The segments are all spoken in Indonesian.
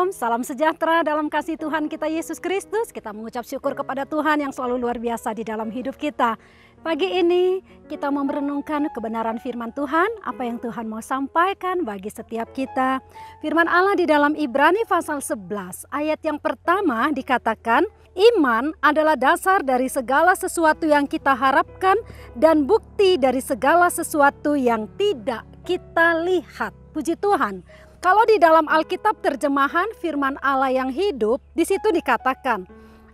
Shalom, salam sejahtera dalam kasih Tuhan kita Yesus Kristus. Kita mengucap syukur kepada Tuhan yang selalu luar biasa di dalam hidup kita. Pagi ini kita mau merenungkan kebenaran firman Tuhan, apa yang Tuhan mau sampaikan bagi setiap kita. Firman Allah di dalam Ibrani pasal 11 ayat yang pertama dikatakan, iman adalah dasar dari segala sesuatu yang kita harapkan dan bukti dari segala sesuatu yang tidak kita lihat. Puji Tuhan. Kalau di dalam Alkitab terjemahan firman Allah yang hidup, di situ dikatakan,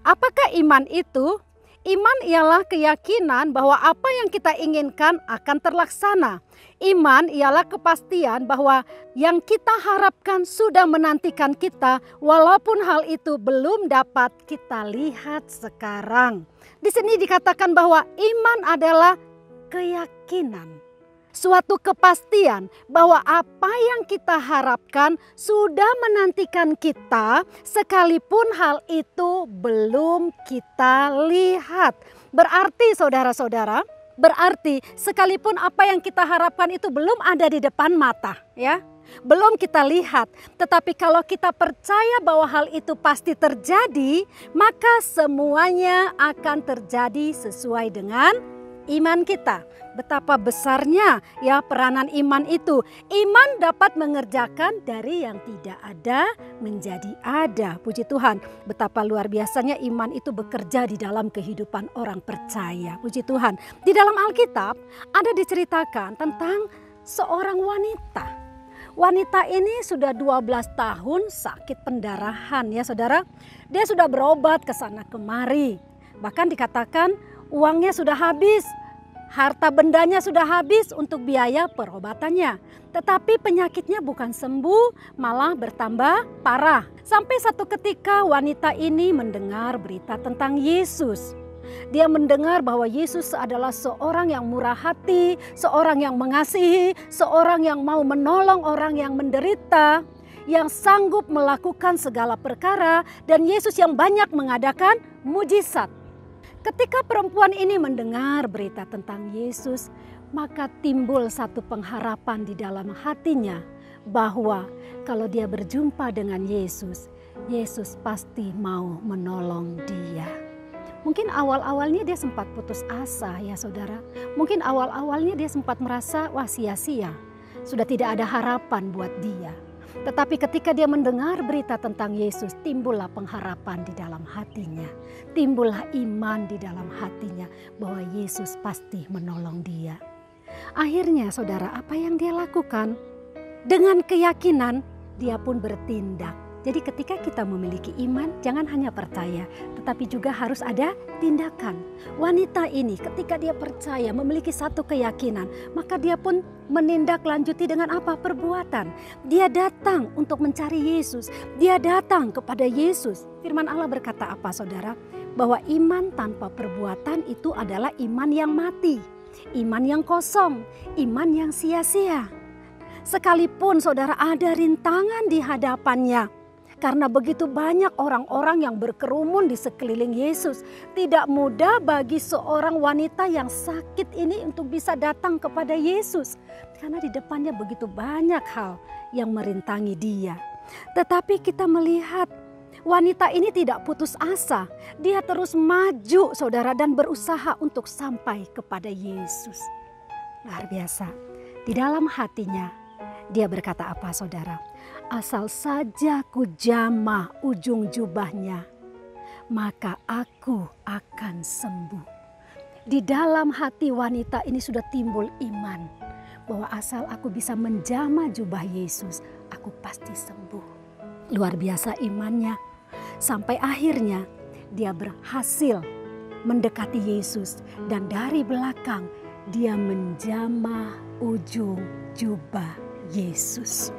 apakah iman itu? Iman ialah keyakinan bahwa apa yang kita inginkan akan terlaksana. Iman ialah kepastian bahwa yang kita harapkan sudah menantikan kita, walaupun hal itu belum dapat kita lihat sekarang. Di sini dikatakan bahwa iman adalah keyakinan. Suatu kepastian bahwa apa yang kita harapkan sudah menantikan kita sekalipun hal itu belum kita lihat. Berarti saudara-saudara, berarti sekalipun apa yang kita harapkan itu belum ada di depan mata, ya. Belum kita lihat, tetapi kalau kita percaya bahwa hal itu pasti terjadi, maka semuanya akan terjadi sesuai dengan iman kita. Betapa besarnya ya peranan iman itu. Iman dapat mengerjakan dari yang tidak ada menjadi ada. Puji Tuhan, betapa luar biasanya iman itu bekerja di dalam kehidupan orang percaya. Puji Tuhan. Di dalam Alkitab ada diceritakan tentang seorang wanita. Wanita ini sudah 12 tahun sakit pendarahan ya saudara. Dia sudah berobat ke sana kemari. Bahkan dikatakan uangnya sudah habis. Harta bendanya sudah habis untuk biaya perobatannya. Tetapi penyakitnya bukan sembuh, malah bertambah parah. Sampai satu ketika wanita ini mendengar berita tentang Yesus. Dia mendengar bahwa Yesus adalah seorang yang murah hati, seorang yang mengasihi, seorang yang mau menolong orang yang menderita, yang sanggup melakukan segala perkara, dan Yesus yang banyak mengadakan mujizat. Ketika perempuan ini mendengar berita tentang Yesus, maka timbul satu pengharapan di dalam hatinya bahwa kalau dia berjumpa dengan Yesus, Yesus pasti mau menolong dia. Mungkin awal-awalnya dia sempat putus asa ya saudara. Mungkin awal-awalnya dia sempat merasa wah sia-sia. Sudah tidak ada harapan buat dia. Tetapi ketika dia mendengar berita tentang Yesus, timbullah pengharapan di dalam hatinya. Timbullah iman di dalam hatinya bahwa Yesus pasti menolong dia. Akhirnya saudara, apa yang dia lakukan? Dengan keyakinan dia pun bertindak. Jadi ketika kita memiliki iman, jangan hanya percaya, tetapi juga harus ada tindakan. Wanita ini ketika dia percaya memiliki satu keyakinan, maka dia pun menindaklanjuti dengan apa? Perbuatan. Dia datang untuk mencari Yesus. Dia datang kepada Yesus. Firman Allah berkata apa saudara? Bahwa iman tanpa perbuatan itu adalah iman yang mati. Iman yang kosong. Iman yang sia-sia. Sekalipun saudara ada rintangan di hadapannya. Karena begitu banyak orang-orang yang berkerumun di sekeliling Yesus. Tidak mudah bagi seorang wanita yang sakit ini untuk bisa datang kepada Yesus. Karena di depannya begitu banyak hal yang merintangi dia. Tetapi kita melihat wanita ini tidak putus asa. Dia terus maju saudara dan berusaha untuk sampai kepada Yesus. Luar biasa. Di dalam hatinya dia berkata apa saudara? Asal saja ku jamah ujung jubahnya, maka aku akan sembuh. Di dalam hati wanita ini sudah timbul iman bahwa asal aku bisa menjamah jubah Yesus, aku pasti sembuh. Luar biasa imannya. Sampai akhirnya dia berhasil mendekati Yesus dan dari belakang dia menjamah ujung jubah Yesus.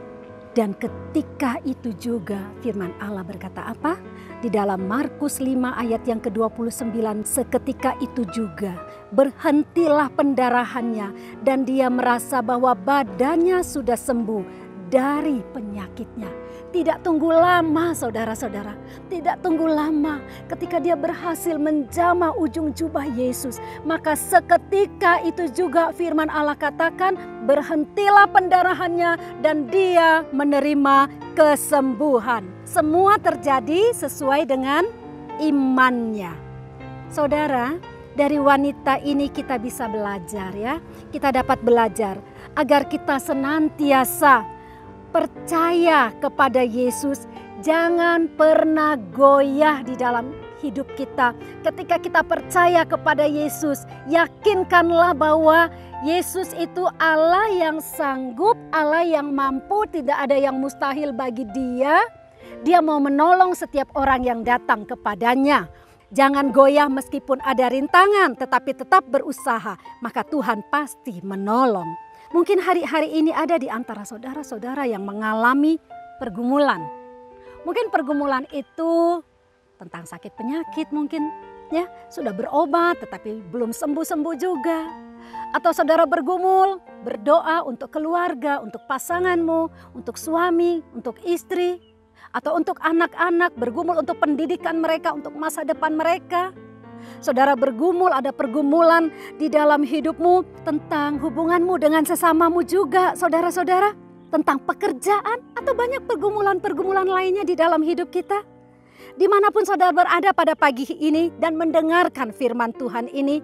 Dan ketika itu juga firman Allah berkata apa? Di dalam Markus 5 ayat yang ke-29, seketika itu juga berhentilah pendarahannya dan dia merasa bahwa badannya sudah sembuh dari penyakitnya. Tidak tunggu lama saudara-saudara, tidak tunggu lama ketika dia berhasil menjamah ujung jubah Yesus. Maka seketika itu juga firman Allah katakan, berhentilah pendarahannya dan dia menerima kesembuhan. Semua terjadi sesuai dengan imannya. Saudara, dari wanita ini kita bisa belajar ya. Kita dapat belajar agar kita senantiasa percaya kepada Yesus, jangan pernah goyah di dalam hidup kita. Ketika kita percaya kepada Yesus, yakinkanlah bahwa Yesus itu Allah yang sanggup, Allah yang mampu, tidak ada yang mustahil bagi Dia. Dia mau menolong setiap orang yang datang kepadanya. Jangan goyah meskipun ada rintangan, tetapi tetap berusaha, maka Tuhan pasti menolong. Mungkin hari-hari ini ada di antara saudara-saudara yang mengalami pergumulan. Mungkin pergumulan itu tentang sakit penyakit mungkin ya, sudah berobat tetapi belum sembuh-sembuh juga. Atau saudara bergumul, berdoa untuk keluarga, untuk pasanganmu, untuk suami, untuk istri, atau untuk anak-anak, bergumul untuk pendidikan mereka, untuk masa depan mereka. Saudara bergumul, ada pergumulan di dalam hidupmu tentang hubunganmu dengan sesamamu juga, saudara-saudara. Tentang pekerjaan atau banyak pergumulan-pergumulan lainnya di dalam hidup kita. Dimanapun saudara berada pada pagi ini dan mendengarkan firman Tuhan ini,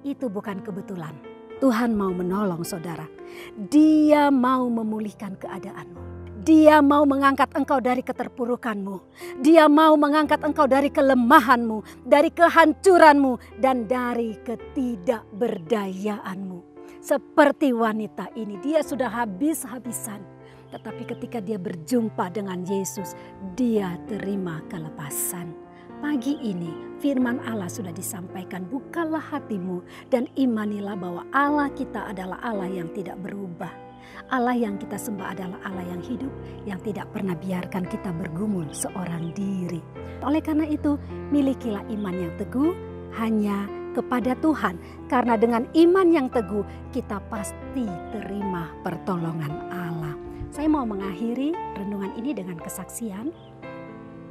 itu bukan kebetulan. Tuhan mau menolong saudara. Dia mau memulihkan keadaanmu. Dia mau mengangkat engkau dari keterpurukanmu. Dia mau mengangkat engkau dari kelemahanmu, dari kehancuranmu, dan dari ketidakberdayaanmu. Seperti wanita ini, dia sudah habis-habisan. Tetapi ketika dia berjumpa dengan Yesus, dia terima kelepasan. Pagi ini firman Allah sudah disampaikan, bukalah hatimu dan imanilah bahwa Allah kita adalah Allah yang tidak berubah. Allah yang kita sembah adalah Allah yang hidup, yang tidak pernah biarkan kita bergumul seorang diri. Oleh karena itu, milikilah iman yang teguh hanya kepada Tuhan. Karena dengan iman yang teguh, kita pasti terima pertolongan Allah. Saya mau mengakhiri renungan ini dengan kesaksian.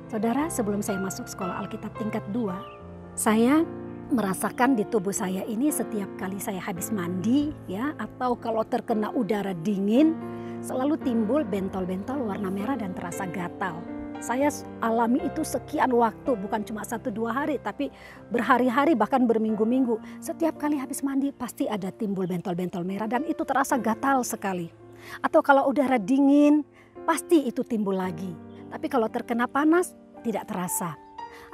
Saudara, sebelum saya masuk sekolah Alkitab tingkat 2, saya merasakan di tubuh saya ini setiap kali saya habis mandi ya, atau kalau terkena udara dingin selalu timbul bentol-bentol warna merah dan terasa gatal. Saya alami itu sekian waktu, bukan cuma 1-2 hari tapi berhari-hari bahkan berminggu-minggu. Setiap kali habis mandi pasti ada timbul bentol-bentol merah dan itu terasa gatal sekali. Atau kalau udara dingin pasti itu timbul lagi. Tapi kalau terkena panas tidak terasa.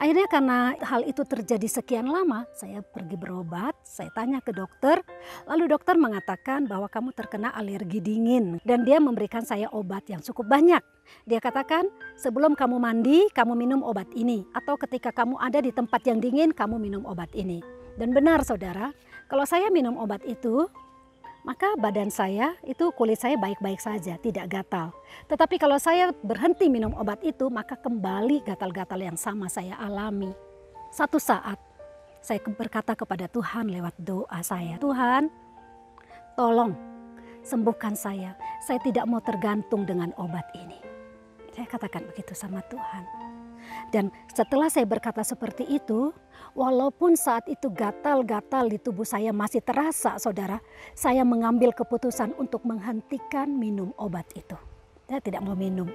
Akhirnya karena hal itu terjadi sekian lama, saya pergi berobat, saya tanya ke dokter. Lalu dokter mengatakan bahwa kamu terkena alergi dingin. Dan dia memberikan saya obat yang cukup banyak. Dia katakan sebelum kamu mandi, kamu minum obat ini. Atau ketika kamu ada di tempat yang dingin, kamu minum obat ini. Dan benar saudara, kalau saya minum obat itu, maka badan saya itu kulit saya baik-baik saja, tidak gatal. Tetapi kalau saya berhenti minum obat itu, maka kembali gatal-gatal yang sama saya alami. Satu saat saya berkata kepada Tuhan lewat doa saya, Tuhan tolong sembuhkan saya tidak mau tergantung dengan obat ini. Saya katakan begitu sama Tuhan. Dan setelah saya berkata seperti itu, walaupun saat itu gatal-gatal di tubuh saya masih terasa, saudara, saya mengambil keputusan untuk menghentikan minum obat itu. Saya tidak mau minum.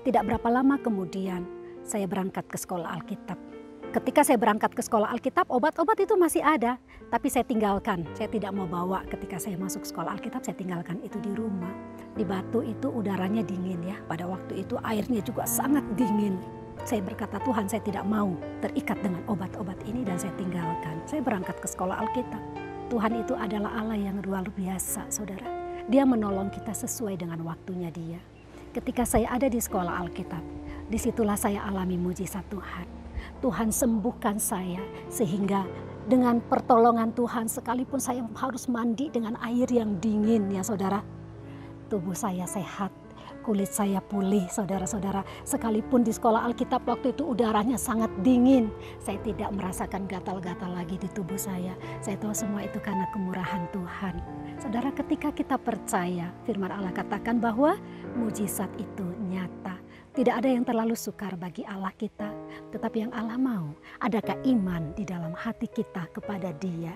Tidak berapa lama kemudian saya berangkat ke sekolah Alkitab. Ketika saya berangkat ke sekolah Alkitab, obat-obat itu masih ada, tapi saya tinggalkan. Saya tidak mau bawa ketika saya masuk sekolah Alkitab, saya tinggalkan itu di rumah. Di Batu itu udaranya dingin ya, pada waktu itu airnya juga sangat dingin. Saya berkata, Tuhan saya tidak mau terikat dengan obat-obat ini dan saya tinggalkan. Saya berangkat ke sekolah Alkitab. Tuhan itu adalah Allah yang luar biasa, saudara. Dia menolong kita sesuai dengan waktunya Dia. Ketika saya ada di sekolah Alkitab, disitulah saya alami mujizat Tuhan. Tuhan sembuhkan saya sehingga dengan pertolongan Tuhan sekalipun saya harus mandi dengan air yang dingin ya saudara. Tubuh saya sehat. Kulit saya pulih saudara-saudara. Sekalipun di sekolah Alkitab waktu itu udaranya sangat dingin. Saya tidak merasakan gatal-gatal lagi di tubuh saya. Saya tahu semua itu karena kemurahan Tuhan. Saudara, ketika kita percaya, firman Allah katakan bahwa mujizat itu nyata. Tidak ada yang terlalu sukar bagi Allah kita, tetapi yang Allah mau, adakah iman di dalam hati kita kepada Dia?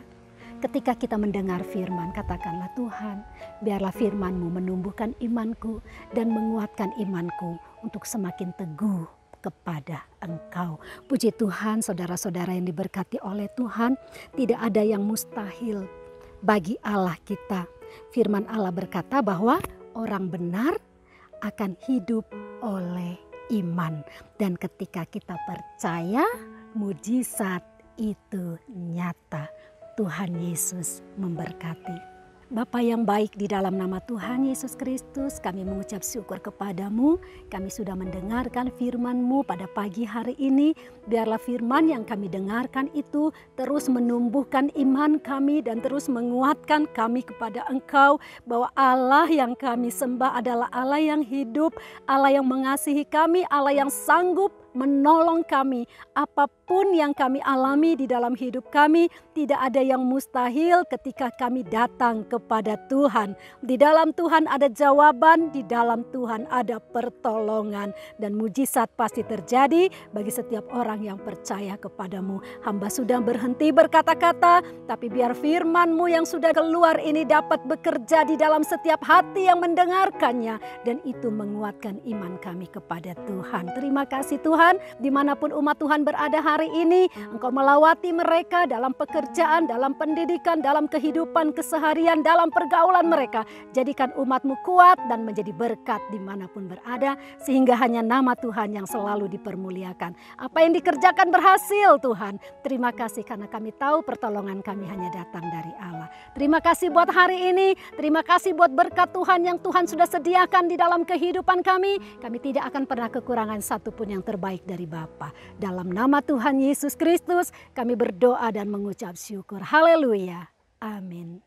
Ketika kita mendengar firman, katakanlah, Tuhan, biarlah firman-Mu menumbuhkan imanku dan menguatkan imanku untuk semakin teguh kepada Engkau. Puji Tuhan, saudara-saudara yang diberkati oleh Tuhan, tidak ada yang mustahil bagi Allah kita. Firman Allah berkata bahwa orang benar akan hidup oleh iman. Dan ketika kita percaya, mujizat itu nyata. Tuhan Yesus memberkati. Bapa yang baik, di dalam nama Tuhan Yesus Kristus, kami mengucap syukur kepadamu. Kami sudah mendengarkan firman-Mu pada pagi hari ini. Biarlah firman yang kami dengarkan itu terus menumbuhkan iman kami dan terus menguatkan kami kepada Engkau. Bahwa Allah yang kami sembah adalah Allah yang hidup, Allah yang mengasihi kami, Allah yang sanggup menolong kami. Apapun yang kami alami di dalam hidup kami, tidak ada yang mustahil ketika kami datang kepada Tuhan. Di dalam Tuhan ada jawaban, di dalam Tuhan ada pertolongan, dan mujizat pasti terjadi bagi setiap orang yang percaya kepadamu. Hamba sudah berhenti berkata-kata, tapi biar firman-Mu yang sudah keluar ini dapat bekerja di dalam setiap hati yang mendengarkannya, dan itu menguatkan iman kami kepada Tuhan. Terima kasih Tuhan, dimanapun umat Tuhan berada hari ini, Engkau melawati mereka dalam pekerjaan, dalam pendidikan, dalam kehidupan keseharian, dalam pergaulan mereka. Jadikan umat-Mu kuat dan menjadi berkat dimanapun berada, sehingga hanya nama Tuhan yang selalu dipermuliakan. Apa yang dikerjakan berhasil Tuhan. Terima kasih karena kami tahu pertolongan kami hanya datang dari Allah. Terima kasih buat hari ini, terima kasih buat berkat Tuhan yang Tuhan sudah sediakan di dalam kehidupan kami. Kami tidak akan pernah kekurangan satupun yang terbaik dari Bapa. Dalam nama Tuhan Yesus Kristus kami berdoa dan mengucap syukur. Haleluya. Amin.